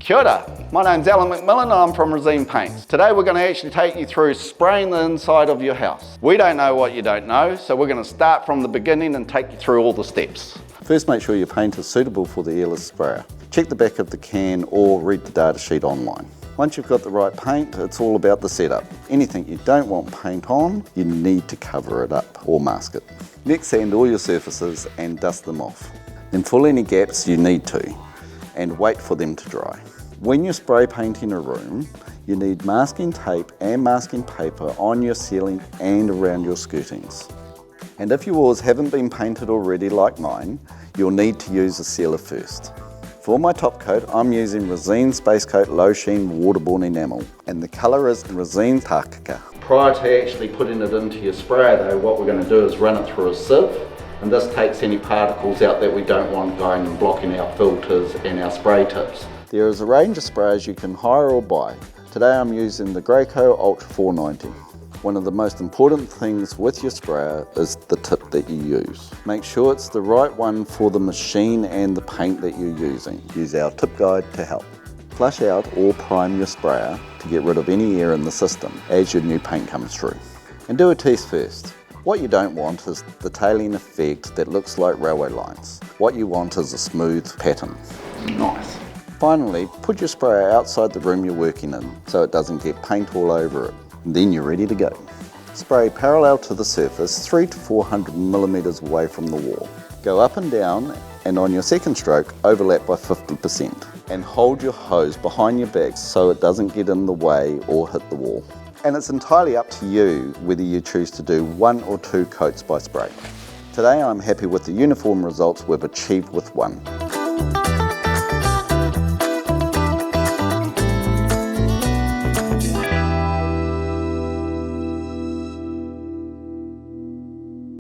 Kia ora, my name's Allan McMillan and I'm from Resene Paints. Today we're going to actually take you through spraying the inside of your house. We don't know what you don't know, so we're going to start from the beginning and take you through all the steps. First, make sure your paint is suitable for the Airless sprayer. Check the back of the can or read the data sheet online. Once you've got the right paint, it's all about the setup. Anything you don't want paint on, you need to cover it up or mask it. Next, sand all your surfaces and dust them off. Then fill any gaps you need to and wait for them to dry. When you're spray painting a room, you need masking tape and masking paper on your ceiling and around your skirtings. And if your walls haven't been painted already like mine, you'll need to use a sealer first. For my top coat, I'm using Resene SpaceCote Low Sheen Waterborne enamel, and the colour is Resene Takaka. Prior to actually putting it into your sprayer though, what we're going to do is run it through a sieve, and this takes any particles out that we don't want going and blocking our filters and our spray tips. There is a range of sprayers you can hire or buy. Today I'm using the Graco Ultra 490. One of the most important things with your sprayer is the tip that you use. Make sure it's the right one for the machine and the paint that you're using. Use our tip guide to help. Flush out or prime your sprayer to get rid of any air in the system as your new paint comes through. And do a test first. What you don't want is the tailing effect that looks like railway lines. What you want is a smooth pattern. Nice. Finally, put your sprayer outside the room you're working in so it doesn't get paint all over it. Then you're ready to go. Spray parallel to the surface 300 to 400 millimeters away from the wall. Go up and down, and on your second stroke overlap by 50%. And hold your hose behind your back so it doesn't get in the way or hit the wall. And it's entirely up to you whether you choose to do 1 or 2 coats by spray. Today I'm happy with the uniform results we've achieved with one.